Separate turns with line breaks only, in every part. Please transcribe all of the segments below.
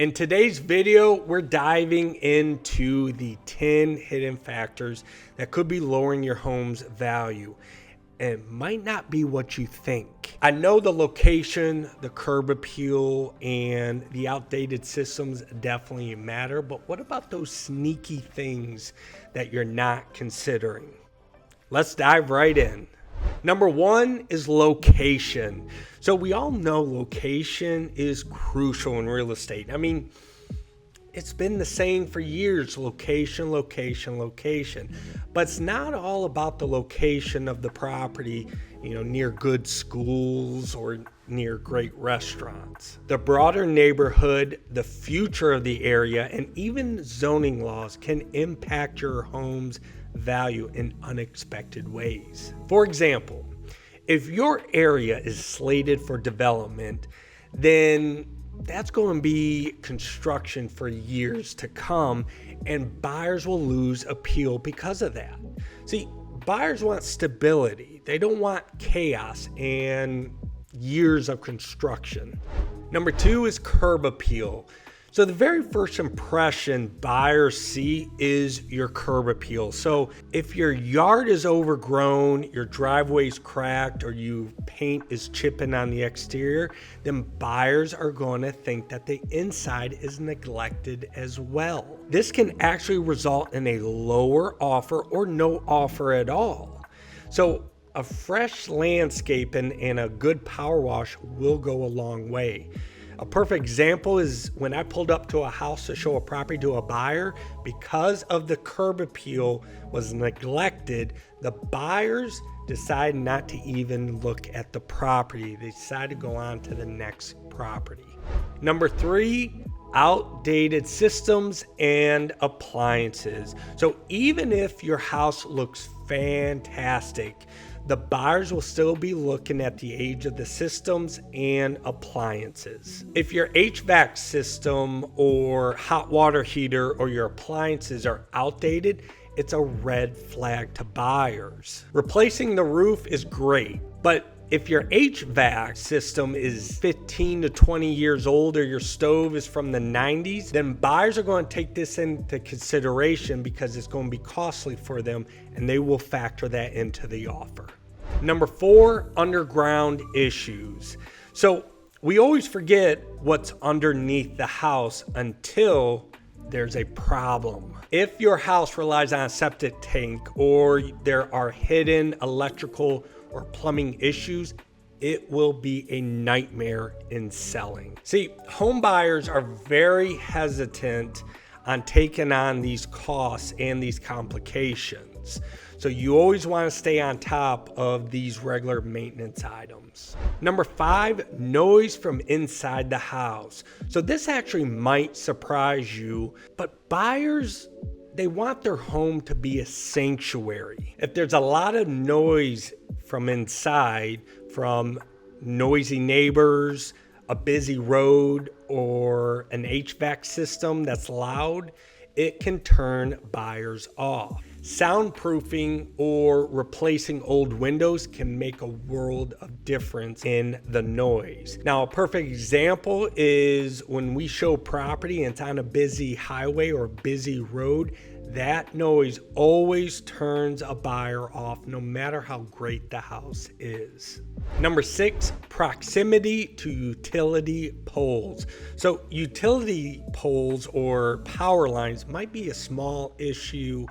In today's video, we're diving into the 10 hidden factors that could be lowering your home's value. And it might not be what you think. I know the location, the curb appeal, and the outdated systems definitely matter, but what about those sneaky things that you're not considering? Let's dive right in. Number one is location. So we all know location is crucial in real estate. I mean, it's been the same for years, location, location, location. But it's not all about the location of the property, near good schools or near great restaurants. The broader neighborhood, the future of the area, and even zoning laws can impact your home's value in unexpected ways. For example, if your area is slated for development, then that's going to be construction for years to come, and buyers will lose appeal because of that. See, buyers want stability. They don't want chaos and years of construction. Number two is curb appeal. So the very first impression buyers see is your curb appeal. So if your yard is overgrown, your driveway's cracked, or your paint is chipping on the exterior, then buyers are going to think that the inside is neglected as well. This can actually result in a lower offer or no offer at all. So a fresh landscaping and a good power wash will go a long way. A perfect example is when I pulled up to a house to show a property to a buyer. Because of the curb appeal was neglected, the buyers decided not to even look at the property. They decided to go on to the next property. Number three, outdated systems and appliances. So even if your house looks fantastic, the buyers will still be looking at the age of the systems and appliances. If your HVAC system or hot water heater or your appliances are outdated, it's a red flag to buyers. Replacing the roof is great, but if your HVAC system is 15 to 20 years old or your stove is from the 90s, then buyers are going to take this into consideration because it's going to be costly for them, and they will factor that into the offer. Number four, underground issues. So we always forget what's underneath the house until there's a problem. If your house relies on a septic tank or there are hidden electrical or plumbing issues, it will be a nightmare in selling. See, home buyers are very hesitant on taking on these costs and these complications. So you always want to stay on top of these regular maintenance items. Number five, noise from inside the house. So this actually might surprise you, but buyers, they want their home to be a sanctuary. If there's a lot of noise from inside, from noisy neighbors, a busy road, or an HVAC system that's loud, it can turn buyers off. Soundproofing or replacing old windows can make a world of difference in the noise. Now, a perfect example is when we show property and it's on a busy highway or busy road, that noise always turns a buyer off no matter how great the house is. Number six, proximity to utility poles. So utility poles or power lines might be a small issue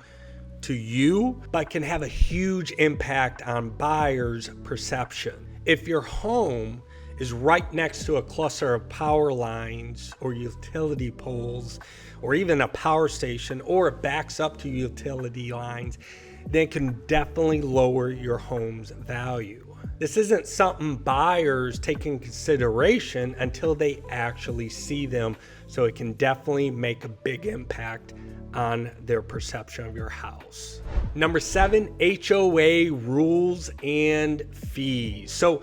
to you, but can have a huge impact on buyers' perception. If your home is right next to a cluster of power lines or utility poles, or even a power station, or it backs up to utility lines, then it can definitely lower your home's value. This isn't something buyers take in consideration until they actually see them, so it can definitely make a big impact on their perception of your house. Number seven, HOA rules and fees. So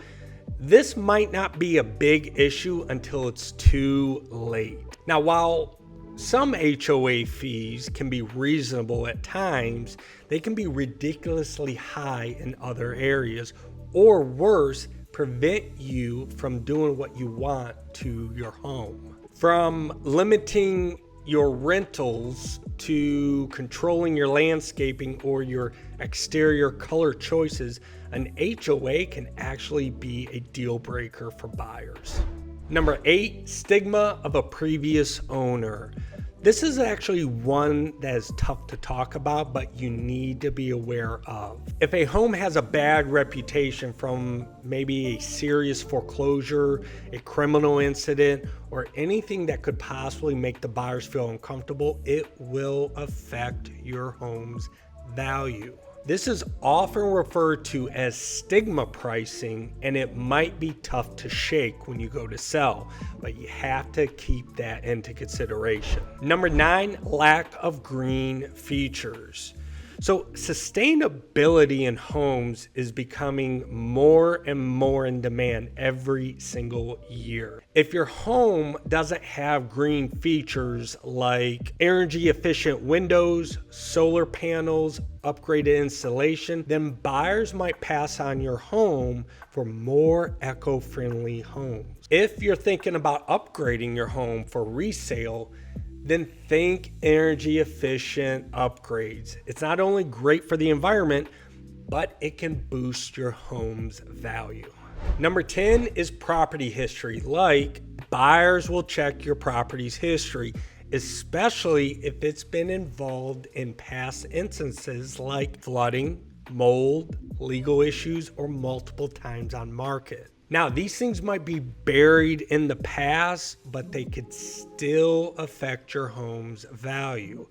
this might not be a big issue until it's too late. Now, while some HOA fees can be reasonable at times, they can be ridiculously high in other areas, or worse, prevent you from doing what you want to your home. From limiting your rentals to controlling your landscaping or your exterior color choices, an HOA can actually be a deal breaker for buyers. Number 8, stigma of a previous owner. This is actually one that is tough to talk about, but you need to be aware of. If a home has a bad reputation from maybe a serious foreclosure, a criminal incident, or anything that could possibly make the buyers feel uncomfortable, it will affect your home's value. This is often referred to as stigma pricing, and it might be tough to shake when you go to sell, but you have to keep that into consideration. Number 9, lack of green features. So sustainability in homes is becoming more and more in demand every single year. If your home doesn't have green features like energy efficient windows, solar panels, upgraded insulation, then buyers might pass on your home for more eco-friendly homes. If you're thinking about upgrading your home for resale, then think energy efficient upgrades. It's not only great for the environment, but it can boost your home's value. Number 10 is property history. Like, buyers will check your property's history, especially if it's been involved in past instances like flooding, mold, legal issues, or multiple times on market. Now, these things might be buried in the past, but they could still affect your home's value.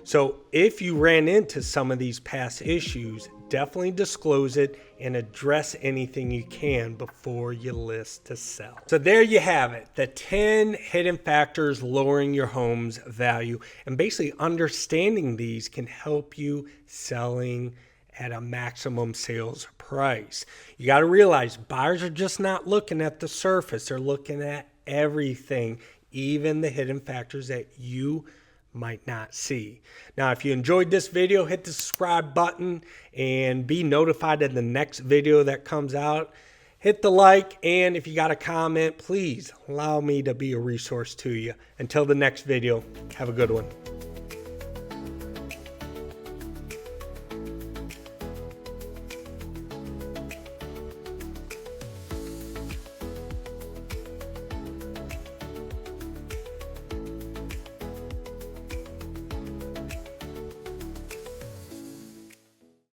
So if you ran into some of these past issues, definitely disclose it and address anything you can before you list to sell. So there you have it, the 10 hidden factors lowering your home's value. And basically understanding these can help you selling at a maximum sales price. You got to realize buyers are just not looking at the surface. They're looking at everything, even the hidden factors that you might not see. Now, if you enjoyed this video, hit the subscribe button and be notified of the next video that comes out. Hit the like, and if you got a comment, please allow me to be a resource to you. Until the next video, have a good one.